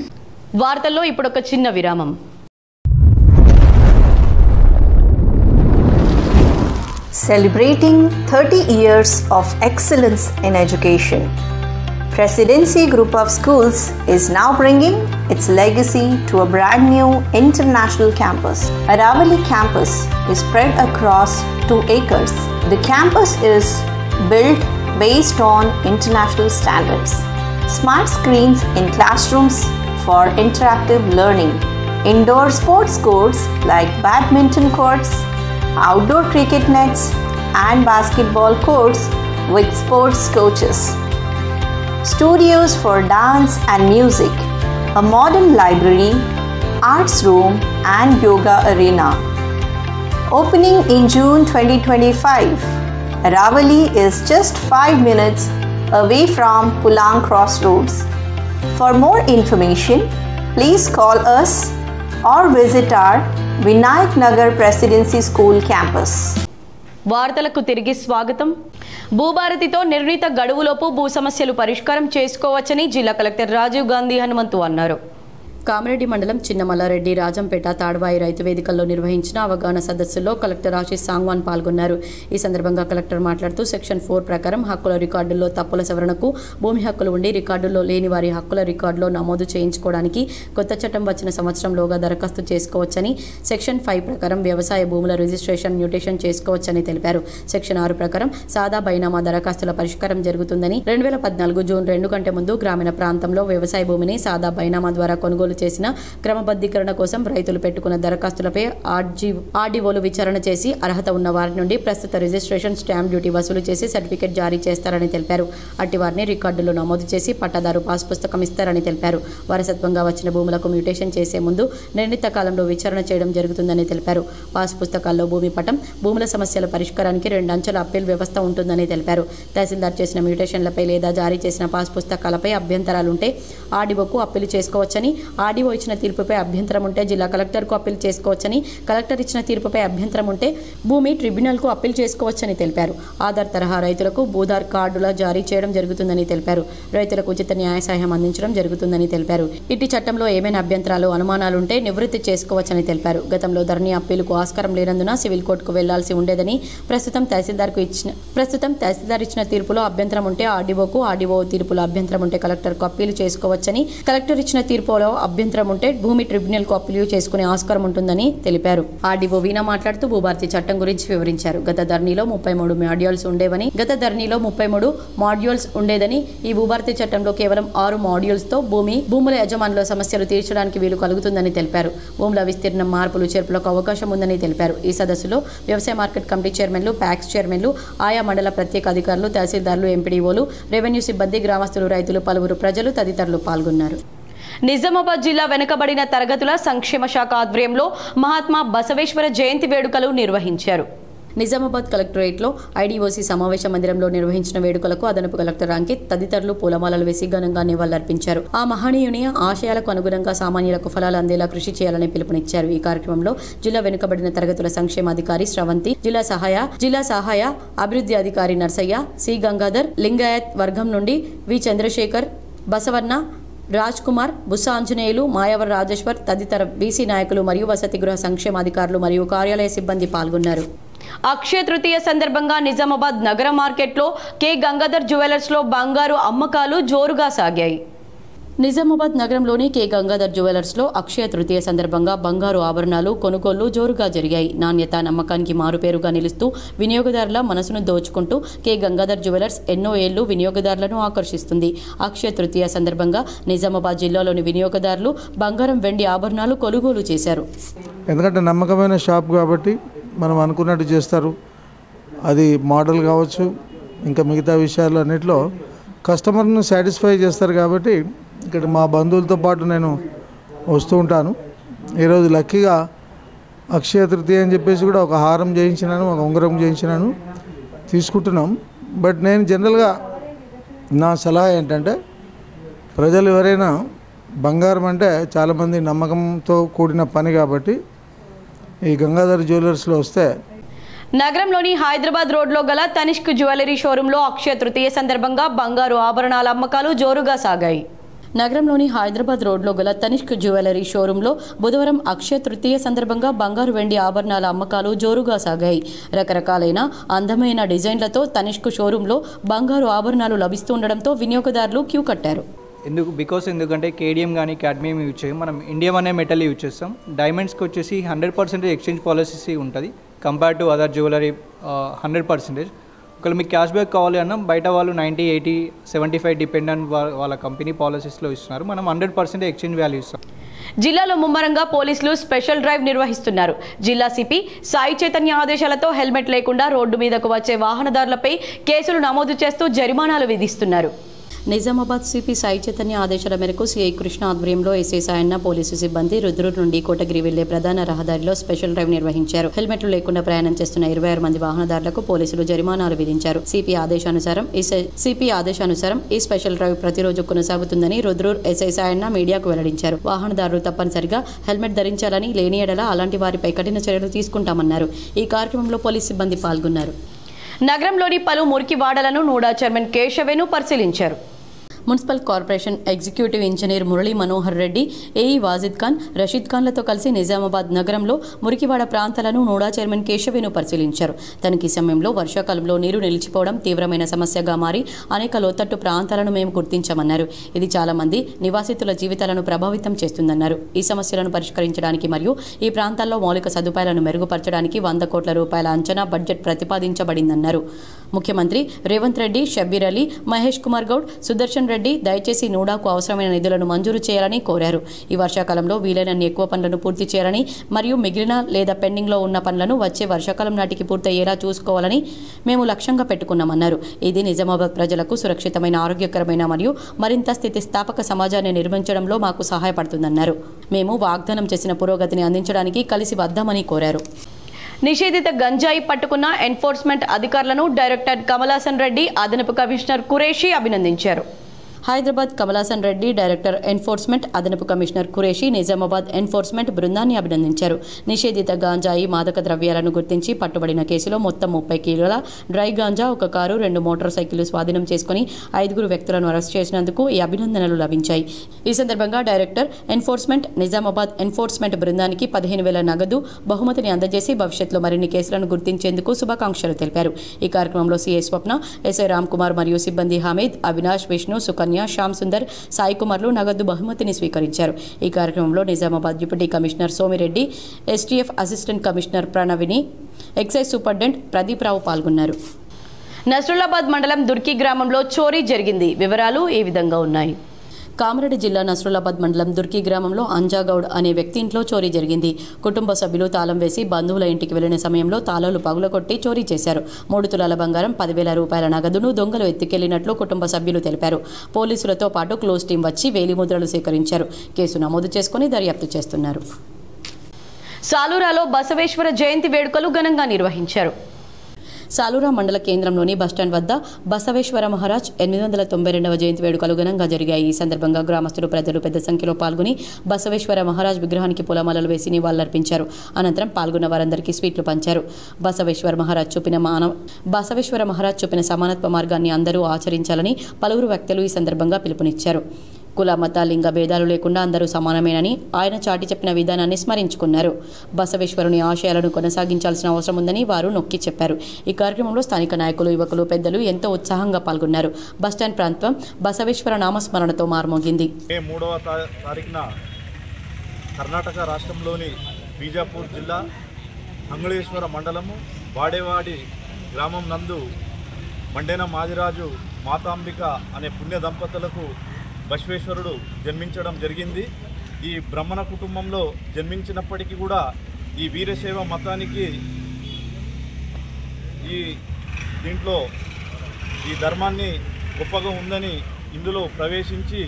వార్తల్లో ఇప్పుడు ఒక చిన్న విరామం. Celebrating 30 years of excellence in education, Presidency Group of Schools is now bringing its legacy to a brand new international campus. Aravali campus is spread across 2 acres. The campus is built based on international standards. Smart screens in classrooms for interactive learning. Indoor sports courts like badminton courts, outdoor cricket nets and basketball courts with sports coaches. Studios for dance and music, a modern library, arts room and yoga arena. Opening in June 2025, Aravali is just 5 minutes away from Pulang Crossroads. For more information, please call us or visit our Vinayak Nagar Presidency School campus. వార్తలకు తిరిగి స్వాగతం. భూభారతితో నిర్ణీత గడువులోపు భూ సమస్యలు పరిష్కారం చేసుకోవచ్చని జిల్లా కలెక్టర్ రాజీవ్ గాంధీ హనుమంతు అన్నారు. కామారెడ్డి మండలం చిన్న మల్లారెడ్డి, రాజంపేట, తాడ్వాయి రైతు వేదికల్లో నిర్వహించిన అవగాహన సదస్సులో కలెక్టర్ ఆశీష్ సాంగ్వాన్ పాల్గొన్నారు. ఈ సందర్భంగా కలెక్టర్ మాట్లాడుతూ సెక్షన్ 4 ప్రకారం హక్కుల రికార్డుల్లో తప్పుల సవరణకు, భూమి హక్కులు ఉండి రికార్డుల్లో లేని వారి హక్కుల రికార్డులో నమోదు చేయించుకోవడానికి కొత్త చట్టం వచ్చిన సంవత్సరంలోగా దరఖాస్తు చేసుకోవచ్చని, సెక్షన్ 5 ప్రకారం వ్యవసాయ భూముల రిజిస్ట్రేషన్, మ్యూటేషన్ చేసుకోవచ్చని తెలిపారు. సెక్షన్ 6 ప్రకారం సాదా బైనామా దరఖాస్తుల పరిష్కారం జరుగుతుందని, 2014 జూన్ 2 కంటే ముందు గ్రామీణ ప్రాంతంలో వ్యవసాయ భూమిని సాదా బైనామా ద్వారా కొనుగోలు కొనుగోలు చేసిన క్రమబద్ధీకరణ కోసం రైతులు పెట్టుకున్న దరఖాస్తులపై ఆర్డీఓలు విచారణ చేసి అర్హత ఉన్న వారి నుండి ప్రస్తుత రిజిస్ట్రేషన్ స్టాంప్ డ్యూటీ వసూలు చేసి సర్టిఫికెట్ జారీ చేస్తారని తెలిపారు. అట్టి వారిని రికార్డులో నమోదు చేసి పట్టాదారు పాస్ పుస్తకం ఇస్తారని తెలిపారు. వారసత్వంగా వచ్చిన భూములకు మ్యూటేషన్ చేసే ముందు నిర్ణీత కాలంలో విచారణ చేయడం జరుగుతుందని తెలిపారు. పాస్ పుస్తకాల్లో భూమి పటం, భూముల సమస్యల పరిష్కారానికి 2 అంచెల అప్పీల్ వ్యవస్థ ఉంటుందని తెలిపారు. తహసీల్దార్ చేసిన మ్యూటేషన్లపై లేదా జారీ చేసిన పాస్ పుస్తకాలపై అభ్యంతరాలుంటే ఆర్డీఓకు అప్పీలు చేసుకోవచ్చని, ఆర్డీఓ ఇచ్చిన తీర్పుపై అభ్యంతరం ఉంటే జిల్లా కలెక్టర్కు అప్పీల్ చేసుకోవచ్చని, కలెక్టర్ ఇచ్చిన తీర్పుపై అభ్యంతరం ఉంటే భూమి ట్రిబ్యునల్కు అప్పీల్ చేసుకోవచ్చని తెలిపారు. ఆధార్ తరహా రైతులకు భూధార్ కార్డుల జారీ చేయడం జరుగుతుందని తెలిపారు. రైతులకు ఉచిత న్యాయ సహాయం అందించడం జరుగుతుందని తెలిపారు. ఇట్టి చట్టంలో ఏమైనా అభ్యంతరాలు, అనుమానాలుంటే నివృత్తి చేసుకోవచ్చని తెలిపారు. గతంలో ధరణి అప్పీలుకు ఆస్కారం లేనందున సివిల్ కోర్టుకు వెళ్లాల్సి ఉండేదని, ప్రస్తుతం తహసీల్దార్ ఇచ్చిన తీర్పులో అభ్యంతరం ఉంటే ఆర్డీఓకు, ఆర్డీఓ తీర్పులో అభ్యంతరం ఉంటే కలెక్టర్కు అప్పీలు చేసుకోవచ్చని, కలెక్టర్ ఇచ్చిన తీర్పులో అభ్యంతరం ఉంటే భూమి ట్రిబ్యునల్కు అప్పీలు చేసుకునే ఆస్కారం ఉంటుందని తెలిపారు. ఆర్డీఓ వీణా మాట్లాడుతూ భూభారతి చట్టం గురించి వివరించారు. గత ధరణిలో 33 మాడ్యూల్స్ ఉండేదని, ఈ భూభారతి చట్టంలో కేవలం 6 మాడ్యూల్స్తో భూముల యజమానుల సమస్యలు తీర్చడానికి వీలు కలుగుతుందని తెలిపారు. భూముల విస్తీర్ణం మార్పులు చేర్పులకు అవకాశం ఉందని తెలిపారు. ఈ సదస్సులో వ్యవసాయ మార్కెట్ కమిటీ చైర్మన్లు, ప్యాక్స్ చైర్మన్లు, ఆయా మండల ప్రత్యేక అధికారులు, తహసీల్దార్లు, ఎంపీడీఓలు, రెవెన్యూ సిబ్బంది, గ్రామస్తులు, రైతులు, పలువురు ప్రజలు తదితరులు పాల్గొన్నారు. నిజామాబాద్ జిల్లా వెనుకబడిన తరగతుల సంక్షేమ శాఖ ఆధ్వర్యంలో మహాత్మా బసవేశ్వర జయంతి వేడుకలు నిర్వహించారు. నిజామాబాద్ కలెక్టరేట్లో ఐడీఓసీ సమావేశ మందిరంలో నిర్వహించిన వేడుకలకు అదనపు కలెక్టర్ అంకిత్ తదితరులు పూలమాలలు వేసి ఘనంగా నివాళులర్పించారు. ఆ మహనీయుని ఆశయాలకు అనుగుణంగా సామాన్యులకు ఫలాలు అందేలా కృషి చేయాలని పిలుపునిచ్చారు. ఈ కార్యక్రమంలో జిల్లా వెనుకబడిన తరగతుల సంక్షేమాధికారి శ్రవంతి, జిల్లా సహాయ అభివృద్ధి అధికారి నర్సయ్య, సి గంగాధర్, లింగాయత్ వర్గం నుండి వి చంద్రశేఖర్, బసవన్న, రాజ్ కుమార్, బుస్స ఆంజనేయులు, మాయవర రాజేశ్వర్ తదితర బీసీ నాయకులు మరియు వసతి గృహ సంక్షేమాధికారులు మరియు కార్యాలయ సిబ్బంది పాల్గొన్నారు. అక్షయ తృతీయ సందర్భంగా నిజామాబాద్ నగర మార్కెట్లో కె గంగాధర్ జ్యువెలర్స్లో బంగారు అమ్మకాలు జోరుగా సాగాయి. నిజామాబాద్ నగరంలోని కె గంగాధర్ జ్యువెలర్స్లో అక్షయ తృతీయ సందర్భంగా బంగారు ఆభరణాలు కొనుగోళ్లు జోరుగా జరిగాయి. నాణ్యత, నమ్మకానికి మారుపేరుగా నిలుస్తూ వినియోగదారుల మనసును దోచుకుంటూ కె గంగాధర్ జ్యువెలర్స్ ఎన్నో ఏళ్లు వినియోగదారులను ఆకర్షిస్తుంది. అక్షయ తృతీయ సందర్భంగా నిజామాబాద్ జిల్లాలోని వినియోగదారులు బంగారం, వెండి ఆభరణాలు కొనుగోలు చేశారు. ఎందుకంటే నమ్మకమైన షాప్ కాబట్టి మనం అనుకున్నట్టు చేస్తారు. అది మోడల్ కావచ్చు, ఇంకా మిగతా విషయాలు అన్నింటిలో కస్టమర్ను సాటిస్ఫై చేస్తారు. కాబట్టి ఇక్కడ మా బంధువులతో పాటు నేను వస్తూ ఉంటాను. ఈరోజు లక్కీగా అక్షయ తృతీయ అని చెప్పేసి కూడా ఒక హారం చేయించినాను, ఒక ఉంగరం చేయించినాను, తీసుకుంటున్నాం. బట్ నేను జనరల్గా నా సలహా ఏంటంటే ప్రజలు ఎవరైనా బంగారం అంటే చాలామంది నమ్మకంతో కూడిన పని కాబట్టి ఈ గంగాధర్ జ్యువెలర్స్లో వస్తే. నగరంలోని హైదరాబాద్ రోడ్లో గల తనిష్క్ జ్యువెలరీ షోరూంలో అక్షయ తృతీయ సందర్భంగా బంగారు ఆభరణాల అమ్మకాలు జోరుగా సాగాయి. నగరంలోని హైదరాబాద్ రోడ్లో గల తనిష్క్ జ్యువెలరీ షోరూంలో బుధవారం అక్షయ తృతీయ సందర్భంగా బంగారు, వెండి ఆభరణాల అమ్మకాలు జోరుగా సాగాయి. రకరకాలైన అందమైన డిజైన్లతో తనిష్క్ షోరూంలో బంగారు ఆభరణాలు లభిస్తుండడంతో వినియోగదారులు క్యూ కట్టారు. ఎందుకంటే కేడిఎం కానీ క్యాడ్మియం యూజ్ చేయం, మనం ఇండియం అనే మెటల్ యూజ్ చేస్తాం. డైమండ్స్కి వచ్చేసి 100% ఎక్స్చేంజ్ పాలసీ ఉంటుంది కంపేర్ టు అదర్ జ్యువెలరీ 100%. ఒకవేళ మీకు క్యాష్ బ్యాక్ కావాలి అన్నా బయట వాళ్ళు 90, 80, 75 డిపెండ్ ఆన్ వాళ్ళ కంపెనీ పాలసీస్లో ఇస్తున్నారు. మనం 100% ఎక్స్చేంజ్ వాల్యూ ఇస్తాం. జిల్లాలో ముమ్మరంగా పోలీసులు స్పెషల్ డ్రైవ్ నిర్వహిస్తున్నారు. జిల్లా సిపి సాయి చైతన్య ఆదేశాలతో హెల్మెట్ లేకుండా రోడ్డు మీదకు వచ్చే వాహనదారులపై కేసులు నమోదు చేస్తూ జరిమానాలు విధిస్తున్నారు. నిజామాబాద్ సిపి సాయి చైతన్య ఆదేశాల మేరకు సిఐ కృష్ణ ఆధ్వర్యంలో ఎస్ఐ సాయన్న పోలీసు సిబ్బంది రుద్రూర్ నుండి కోటగిరి వెళ్లే ప్రధాన రహదారిలో స్పెషల్ డ్రైవ్ నిర్వహించారు. హెల్మెట్లు లేకుండా ప్రయాణం చేస్తున్న 26 మంది వాహనదారులకు పోలీసులు జరిమానాలు విధించారు. సిపి ఆదేశానుసారం ఈ స్పెషల్ డ్రైవ్ ప్రతిరోజు కొనసాగుతుందని రుద్రూర్ ఎస్ఐ సాయన్న మీడియాకు వెల్లడించారు. వాహనదారులు తప్పనిసరిగా హెల్మెట్ ధరించాలని, లేని ఎడల అలాంటి వారిపై కఠిన చర్యలు తీసుకుంటామన్నారు. ఈ కార్యక్రమంలో పోలీసు సిబ్బంది పాల్గొన్నారు. నగరంలోని పలు మురికి వాడలను నూడా చైర్మన్ కేశవేను పరిశీలించారు. Municipal corporation executive engineer Murali Manohar Reddy, AE Wajid Khan, Rasheed ఖాన్లతో కలిసి నిజామాబాద్ నగరంలో మురికివాడ ప్రాంతాలను నూడా చైర్మన్ కేశవేను పరిశీలించారు. తనిఖీ సమయంలో వర్షాకాలంలో నీరు నిలిచిపోవడం తీవ్రమైన సమస్యగా మారి అనేక లోతట్టు ప్రాంతాలను మేము గుర్తించామన్నారు. ఇది చాలా మంది నివాసితుల జీవితాలను ప్రభావితం చేస్తుందన్నారు. ఈ సమస్యలను పరిష్కరించడానికి మరియు ఈ ప్రాంతాల్లో మౌలిక సదుపాయాలను మెరుగుపరచడానికి 100 కోట్ల రూపాయల అంచనా బడ్జెట్ ప్రతిపాదించబడిందన్నారు. ముఖ్యమంత్రి రేవంత్ రెడ్డి, షబ్బీర్ అలీ, మహేష్ కుమార్ గౌడ్, సుదర్శన్ రెడ్డి దయచేసి నూడాకు అవసరమైన నిధులను మంజూరు చేయాలని కోరారు. ఈ వర్షాకాలంలో వీలైనన్ని ఎక్కువ పనులను పూర్తి చేయాలని మరియు మిగిలిన లేదా పెండింగ్లో ఉన్న పనులను వచ్చే వర్షాకాలం నాటికి పూర్తయ్యేలా చూసుకోవాలని మేము లక్ష్యంగా పెట్టుకున్నామన్నారు. ఇది నిజామాబాద్ ప్రజలకు సురక్షితమైన, ఆరోగ్యకరమైన మరియు మరింత స్థితిస్థాపక సమాజాన్ని నిర్మించడంలో మాకు సహాయపడుతుందన్నారు. మేము వాగ్దానం చేసిన పురోగతిని అందించడానికి కలిసి వద్దామని కోరారు. నిషేధిత గంజాయి పట్టుకున్న ఎన్ఫోర్స్మెంట్ అధికారులను డైరెక్టర్ కమలాసన్ రెడ్డి, అదనపు కమిషనర్ ఖురేషీ అభినందించారు. హైదరాబాద్ కమలాసన్ రెడ్డి, డైరెక్టర్ ఎన్ఫోర్స్మెంట్, అదనపు కమిషనర్ ఖురేషీ నిజామాబాద్ ఎన్ఫోర్స్మెంట్ బృందాన్ని అభినందించారు. నిషేధిత గాంజాయి, మాదక ద్రవ్యాలను గుర్తించి పట్టుబడిన కేసులో మొత్తం 30 కిలోల డ్రై గాంజా, 1 కారు, 2 మోటార్ సైకిళ్లు స్వాధీనం చేసుకుని 5 వ్యక్తులను అరెస్ట్ చేసినందుకు ఈ అభినందనలు లభించాయి. ఈ సందర్భంగా డైరెక్టర్ ఎన్ఫోర్స్మెంట్, నిజామాబాద్ ఎన్ఫోర్స్మెంట్ బృందానికి 15,000 నగదు బహుమతిని అందజేసి భవిష్యత్తులో మరిన్ని కేసులను గుర్తించేందుకు శుభాకాంక్షలు తెలిపారు. ఈ కార్యక్రమంలో సిఐ స్వప్న, ఎస్ఐ రామ్ కుమార్ మరియు సిబ్బంది హమీద్, అవినాష్, విష్ణు, సుకన్య, శ్యామ్ సుందర్, సాయి కుమార్లు నగదు బహుమతిని స్వీకరించారు. ఈ కార్యక్రమంలో Nizamabad deputy commissioner Somireddy, STF assistant commissioner ప్రణవిని, ఎక్సైజ్ సూపరింటెండెంట్ ప్రదీప్ రావు పాల్గొన్నారు. నస్రుల్లాబాద్ మండలం దుర్కి గ్రామంలో చోరీ జరిగింది. వివరాలు ఈ విధంగా ఉన్నాయి. కామారెడ్డి జిల్లా నస్రుల్లాబాద్ మండలం దుర్కి గ్రామంలో అంజాగౌడ్ అనే వ్యక్తి ఇంట్లో చోరీ జరిగింది. కుటుంబ సభ్యులు తాళం వేసి బంధువుల ఇంటికి వెళ్లిన సమయంలో తాళాలు పగులగొట్టి చోరీ చేశారు. 3 తులాల బంగారం, 10,000 రూపాయల నగదును దొంగలు ఎత్తుకెళ్లినట్లు కుటుంబ సభ్యులు తెలిపారు. పోలీసులతో పాటు క్లోజ్ టీం వచ్చి వేలిముద్రలు సేకరించారు. కేసు నమోదు చేసుకుని దర్యాప్తు చేస్తున్నారు. సాలూరాలో బసవేశ్వర జయంతి వేడుకలు ఘనంగా నిర్వహించారు. సాలూరా మండల కేంద్రంలోని బస్టాండ్ వద్ద బసవేశ్వర మహారాజ్ 892వ జయంతి వేడుకలు ఘనంగా జరిగాయి. ఈ సందర్భంగా గ్రామస్తులు, ప్రజలు పెద్ద సంఖ్యలో పాల్గొని బసవేశ్వర మహారాజ్ విగ్రహానికి పూలమాలలు వేసి నివాళులర్పించారు. అనంతరం పాల్గొన్న వారందరికీ స్వీట్లు పంచారు. బసవేశ్వర మహారాజ్ చూపిన సమానత్వ మార్గాన్ని అందరూ ఆచరించాలని పలువురు వ్యక్తులు ఈ సందర్భంగా పిలుపునిచ్చారు. కుల, మత, లింగ భేదాలు లేకుండా అందరూ సమానమేనని ఆయన చాటి చెప్పిన విధానాన్ని స్మరించుకున్నారు. బసవేశ్వరుని ఆశయాలను కొనసాగించాల్సిన అవసరం ఉందని వారు నొక్కి చెప్పారు. ఈ కార్యక్రమంలో స్థానిక నాయకులు, యువకులు, పెద్దలు ఎంతో ఉత్సాహంగా పాల్గొన్నారు. బస్టాండ్ ప్రాంతం బసవేశ్వర నామస్మరణతో మార్మోగింది. 3వ తారీఖున కర్ణాటక రాష్ట్రంలోని బీజాపూర్ జిల్లా అంగుళేశ్వర మండలము వాడేవాడి గ్రామం నందు మండేన మాదిరాజు, మాతాంబిక అనే పుణ్య దంపతులకు బసవేశ్వరుడు జన్మించడం జరిగింది. ఈ బ్రాహ్మణ కుటుంబంలో జన్మించినప్పటికీ కూడా ఈ వీరశైవ మతానికి దీంట్లో ఈ ధర్మాన్ని గొప్పగా ఉందని ఇందులో ప్రవేశించి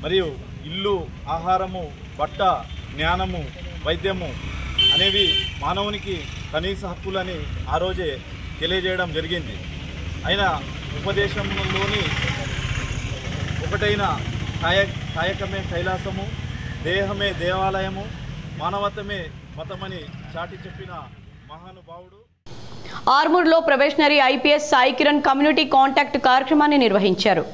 మరియు ఇల్లు, ఆహారము, బట్ట, జ్ఞానము, వైద్యము అనేవి మానవునికి కనీస హక్కులని ఆ రోజే తెలియజేయడం జరిగింది. ఆయన ఉపదేశంలోని ఒకటైన కాయకమే కైలాసము, దేహమే దేవాలయము, మానవతమే మతమని చాటి చెప్పిన మహానుభావుడు. ఆర్మూర్లో probationary IPS Sai Kiran community contact కార్యక్రమాన్ని నిర్వహించారు.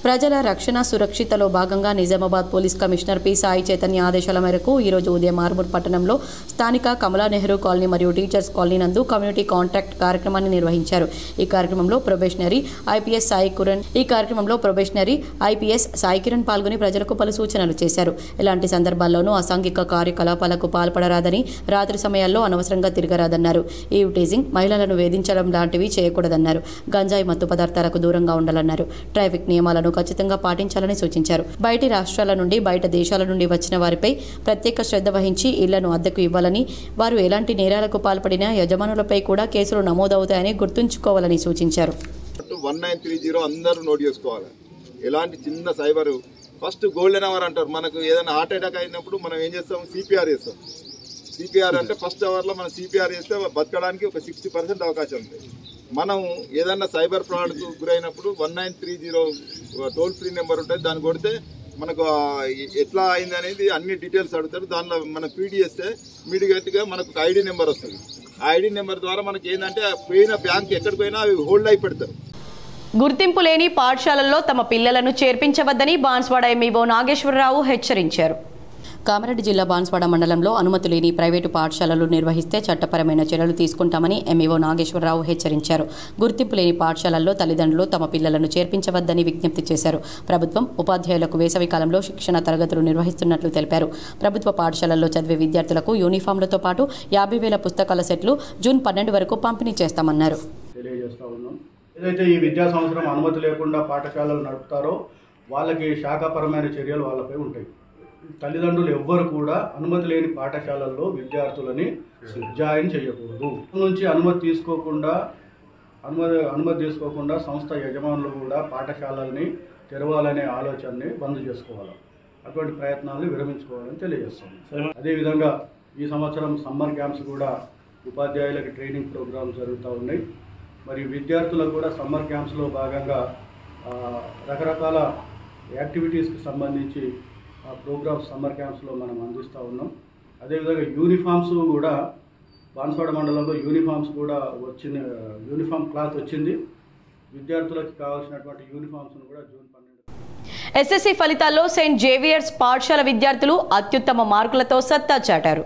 ప్రజల రక్షణ, సురక్షితలో భాగంగా Nizamabad police commissioner P Sai Chaitanya ఆదేశాల మేరకు ఈరోజు ఉదయం ఆర్మూర్ పట్టణంలో స్థానిక కమలా నెహ్రూ కాలనీ మరియు టీచర్స్ కాలనీ నందు కమ్యూనిటీ కాంటాక్ట్ కార్యక్రమాన్ని నిర్వహించారు. ఈ కార్యక్రమంలో ప్రొబేషనరీ ఐపీఎస్ సాయి కిరణ్ పాల్గొని ప్రజలకు పలు సూచనలు చేశారు. ఇలాంటి సందర్భాల్లోనూ అసాంఘిక కార్యకలాపాలకు పాల్పడరాదని, రాత్రి సమయాల్లో అనవసరంగా తిరగరాదన్నారు. ఈవ్ టీజింగ్, మహిళలను వేధించడం లాంటివి చేయకూడదన్నారు. గంజాయి, మత్తు పదార్థాలకు దూరంగా ఉండాలన్నారు. ట్రాఫిక్ నియమాలను ఖచ్చితంగా పాటించాలని సూచించారు. బయటి రాష్ట్రాల నుండి, బయట దేశాల నుండి వచ్చిన వారిపై ప్రత్యేక శ్రద్ధ వహించి ఇళ్లను అద్దెకు ఇవ్వాలని, వారు ఎలాంటి నేరాలకు పాల్పడినా యజమానులపై కూడా కేసులు నమోదవుతాయని గుర్తుంచుకోవాలని సూచించారు. 1930 అందరూ నోట్ చేసుకోవాలి. ఎలాంటి చిన్న సైబర్ ఫస్ట్ గోల్డెన్ అవర్ అంటారు. మనకు ఏదైనా హార్ట్ అటాక్ అయినప్పుడు మనం ఏం చేస్తాం? సిపిఆర్ చేస్తాం. సిపిఆర్ అంటే ఫస్ట్ అవర్లో మనం సిపిఆర్ చేస్తే బతకడానికి ఒక 60% అవకాశం ఉంది. మనం ఏదన్నా సైబర్ ఫ్రాడ్కు గురైనప్పుడు 1930 టోల్ ఫ్రీ నెంబర్ ఉంటుంది. దాన్ని కొడితే మనకు ఎట్లా అయింది అనేది అన్ని డీటెయిల్స్ అడుగుతారు. దానిలో మనం పీడీ చేస్తే ఇమీడియట్గా మనకు ఐడి నెంబర్ వస్తుంది. ఆ ఐడి నెంబర్ ద్వారా మనకి ఏంటంటే పోయిన బ్యాంక్ ఎక్కడికి పోయినా అవి హోల్డ్ అయి పెడతారు. గుర్తింపు లేని పాఠశాలల్లో తమ పిల్లలను చేర్పించవద్దని బాన్స్వాడ ఎంఈఓ నాగేశ్వరరావు హెచ్చరించారు. కామారెడ్డి జిల్లా బాన్స్వాడ మండలంలో అనుమతి లేని ప్రైవేటు పాఠశాలలు నిర్వహిస్తే చట్టపరమైన చర్యలు తీసుకుంటామని ఎంఈఓ నాగేశ్వరరావు హెచ్చరించారు. గుర్తింపు లేని పాఠశాలల్లో తల్లిదండ్రులు తమ పిల్లలను చేర్పించవద్దని విజ్ఞప్తి చేశారు. ప్రభుత్వం ఉపాధ్యాయులకు వేసవి కాలంలో శిక్షణ తరగతులు నిర్వహిస్తున్నట్లు తెలిపారు. ప్రభుత్వ పాఠశాలల్లో చదివే విద్యార్థులకు యూనిఫామ్లతో పాటు 50,000 పుస్తకాల సెట్లు జూన్ 12 వరకు పంపిణీ చేస్తామన్నారు. ఏదైతే ఈ విద్యా సంవత్సరం అనుమతి లేకుండా పాఠశాలలు నడుపుతారో వాళ్ళకి శాఖాపరమైన చర్యలు వాళ్ళపై ఉంటాయి. తల్లిదండ్రులు ఎవ్వరు కూడా అనుమతి లేని పాఠశాలల్లో విద్యార్థులని జాయిన్ చేయకూడదు. నుంచి అనుమతి తీసుకోకుండా సంస్థ యజమానులు కూడా పాఠశాలల్ని తెరవాలనే ఆలోచనని బంద్ చేసుకోవాలి. అటువంటి ప్రయత్నాలను విరమించుకోవాలని తెలియజేస్తాం. అదేవిధంగా ఈ సంవత్సరం సమ్మర్ క్యాంప్స్ కూడా ఉపాధ్యాయులకు ట్రైనింగ్ ప్రోగ్రామ్స్ జరుగుతూ ఉన్నాయి. మరి విద్యార్థులకు కూడా సమ్మర్ క్యాంప్స్లో భాగంగా రకరకాల యాక్టివిటీస్కి సంబంధించి ప్రోగ్రామ్స్ సమ్మర్ క్యాంప్స్లో మనం అందిస్తూ ఉన్నాం. అదేవిధంగా యూనిఫామ్స్ కూడా బాన్స్వాడ మండలంలో యూనిఫామ్స్ కూడా యూనిఫామ్ క్లాత్ వచ్చింది. విద్యార్థులకు కావాల్సినటువంటి యూనిఫామ్స్ను కూడా జూన్ 12. ఎస్ఎస్సి ఫలితాల్లో సెయింట్ జేవియర్స్ పాఠశాల విద్యార్థులు అత్యుత్తమ మార్కులతో సత్తా చాటారు.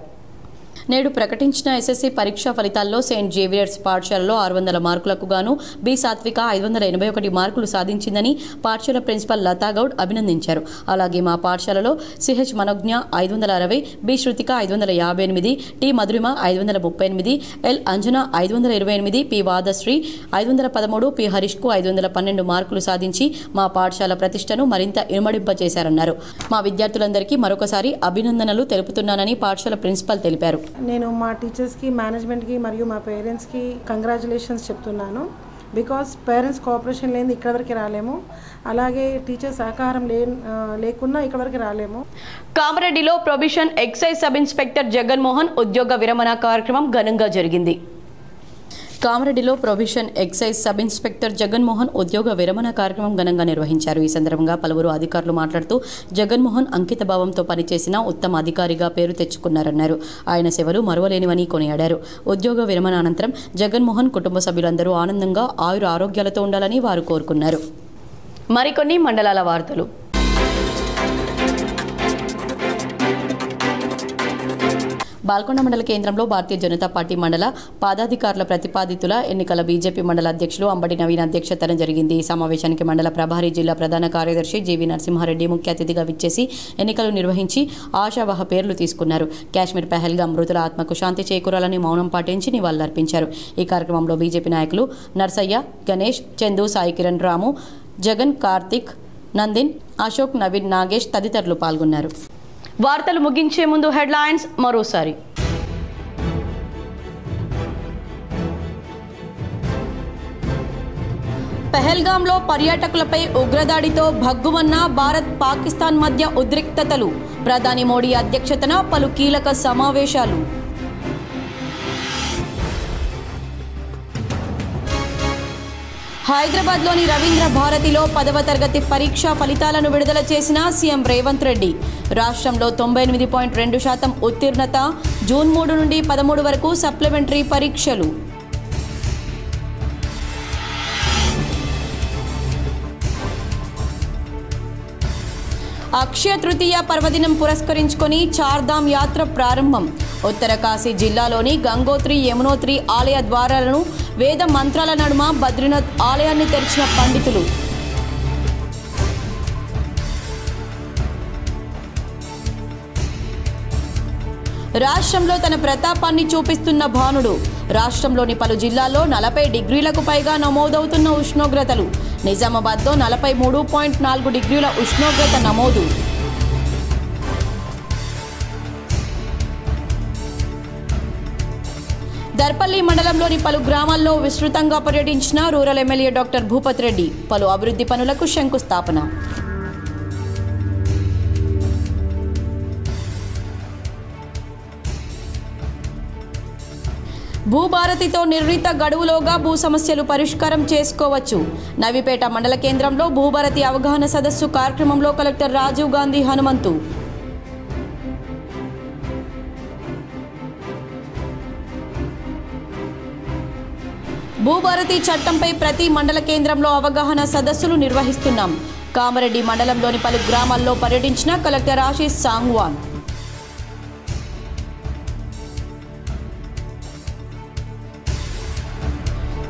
నేడు ప్రకటించిన ఎస్ఎస్సి పరీక్షా ఫలితాల్లో సెయింట్ జేవియర్స్ పాఠశాలలో 600 మార్కులకు గాను బి సాత్విక 581 మార్కులు సాధించిందని పాఠశాల ప్రిన్సిపల్ లతాగౌడ్ అభినందించారు. అలాగే మా పాఠశాలలో సిహెచ్ మనోజ్ఞ 560, బి శృతిక 558, టి మధురిమ 538, ఎల్ అంజన 528, పి వాదశ్రీ 513, పి హరీష్కు 512 మార్కులు సాధించి మా పాఠశాల ప్రతిష్టను మరింత ఇనుమడింపచేశారన్నారు. మా విద్యార్థులందరికీ మరొకసారి అభినందనలు తెలుపుతున్నానని పాఠశాల ప్రిన్సిపల్ తెలిపారు. నేను మా టీచర్స్కి, మేనేజ్మెంట్కి మరియు మా పేరెంట్స్కి కంగ్రాచులేషన్స్ చెప్తున్నాను. బికాస్ పేరెంట్స్ కోఆపరేషన్ లేని ఇక్కడ వరకు రాలేము, అలాగే టీచర్ సహకారం లేకున్నా ఇక్కడ వరకు రాలేము. కామారెడ్డిలో prohibition excise sub inspector Jaganmohan ఉద్యోగ విరమణ కార్యక్రమం ఘనంగా జరిగింది. కామారెడ్డిలో prohibition excise sub inspector Jaganmohan ఉద్యోగ విరమణ కార్యక్రమం ఘనంగా నిర్వహించారు. ఈ సందర్భంగా పలువురు అధికారులు మాట్లాడుతూ జగన్మోహన్ అంకిత భావంతో పనిచేసిన ఉత్తమ అధికారిగా పేరు తెచ్చుకున్నారన్నారు. ఆయన సేవలు మరువలేనివని కొనియాడారు. ఉద్యోగ విరమణ అనంతరం జగన్మోహన్ కుటుంబ సభ్యులందరూ ఆనందంగా ఆయుర ఆరోగ్యాలతో ఉండాలని వారు కోరుకున్నారు. మరికొన్ని మండలాల వార్తలు. బాల్కొండ మండల కేంద్రంలో భారతీయ జనతా పార్టీ మండల పదాధికారుల ప్రతిపాదితుల ఎన్నికల బీజేపీ మండల అధ్యక్షులు అంబటి నవీన్ అధ్యక్షతన జరిగింది. ఈ సమావేశానికి మండల ప్రభారీ జిల్లా ప్రధాన కార్యదర్శి జీవి నరసింహారెడ్డి ముఖ్య అతిథిగా విచ్చేసి ఎన్నికలు నిర్వహించి ఆశావహ పేర్లు తీసుకున్నారు. కాశ్మీర్ పహల్గాం మృతుల ఆత్మకు శాంతి చేకూరాలని మౌనం పాటించి నివాళులర్పించారు. ఈ కార్యక్రమంలో బీజేపీ నాయకులు నర్సయ్య, గణేష్, చందు, సాయి కిరణ్, రాము, జగన్, కార్తిక్, నందిన్, అశోక్, నవీన్, నాగేష్ తదితరులు పాల్గొన్నారు. వార్తలు ముగించే ముందు హెడ్లైన్స్ మరోసారి. పహల్గాంలో పర్యాటకులపై ఉగ్రదాడితో భగ్గుమన్న భారత్ పాకిస్తాన్ మధ్య ఉద్రిక్తతలు. ప్రధాని మోడీ అధ్యక్షతన పలు కీలక సమావేశాలు. హైదరాబాద్లోని రవీంద్ర భారతిలో 10వ తరగతి పరీక్షా ఫలితాలను విడుదల చేసిన సీఎం రేవంత్ రెడ్డి. రాష్ట్రంలో 98.2% ఉత్తీర్ణత. జూన్ 3 నుండి 13 వరకు సప్లిమెంటరీ పరీక్షలు. అక్షయ తృతీయ పర్వదినం పురస్కరించుకొని చార్ధామ్ యాత్ర ప్రారంభం. ఉత్తరకాశీ జిల్లాలోని గంగోత్రి, యమునోత్రి ఆలయ ద్వారాలను వేద మంత్రాల నడుమ బద్రీనాథ్ ఆలయాన్ని తెరిచిన పండితులు. రాష్ట్రంలో తన ప్రతాపాన్ని చూపిస్తున్న భానుడు. రాష్ట్రంలోని పలు జిల్లాల్లో 40 డిగ్రీలకు పైగా నమోదవుతున్న ఉష్ణోగ్రతలు. నిజామాబాద్లో 43.4 డిగ్రీల ఉష్ణోగ్రత నమోదు. దర్పల్లి మండలంలోని పలు గ్రామాల్లో విస్తృతంగా పర్యటించిన rural MLA doctor Bhupat Reddy. పలు అభివృద్ధి పనులకు శంకుస్థాపన. భూభారతితో నిర్ణీత గడువులోగా భూ సమస్యలు పరిష్కారం చేసుకోవచ్చు. నవిపేట మండల కేంద్రంలో భూభారతి అవగాహన సదస్సు కార్యక్రమంలో కలెక్టర్ రాజీవ్ గాంధీ హనుమంతు. భూభారతి చట్టంపై ప్రతి మండల కేంద్రంలో అవగాహన సదస్సులు నిర్వహిస్తున్నాం. కామారెడ్డి మండలంలోని పలు గ్రామాల్లో పర్యటించిన కలెక్టర్ ఆశీష్ సాంగ్వాన్.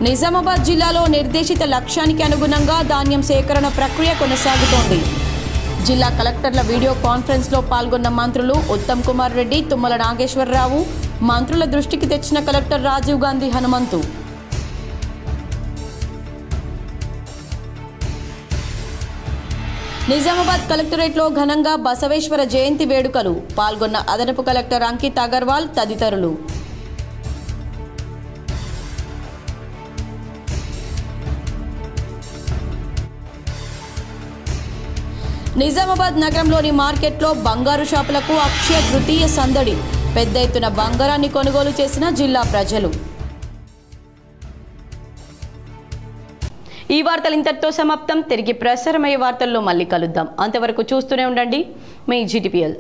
నిజామాబాద్ జిల్లాలో నిర్దేశిత లక్ష్యానికి అనుగుణంగా ధాన్యం సేకరణ ప్రక్రియ కొనసాగుతోంది. జిల్లా కలెక్టర్ల వీడియో కాన్ఫరెన్స్లో పాల్గొన్న మంత్రులు ఉత్తమ్ కుమార్ రెడ్డి, తుమ్మల నాగేశ్వరరావు. మంత్రుల దృష్టికి తెచ్చిన కలెక్టర్ రాజీవ్ గాంధీ హనుమంతు. నిజామాబాద్ కలెక్టరేట్లో ఘనంగా బసవేశ్వర జయంతి వేడుకలు. పాల్గొన్న అదనపు కలెక్టర్ అంకిత్ అగర్వాల్ తదితరులు. నిజామాబాద్ నగరంలోని మార్కెట్లో బంగారు షాపులకు అక్షయ తృతీయ సందడి. పెద్ద ఎత్తున బంగారాన్ని కొనుగోలు చేసిన జిల్లా ప్రజలు. ఈ వార్తలు ఇంతటితో సమాప్తం. తిరిగి ప్రసారమయ్యే వార్తల్లో మళ్ళీ కలుద్దాం. అంతవరకు చూస్తూనే ఉండండి మీ GTPL.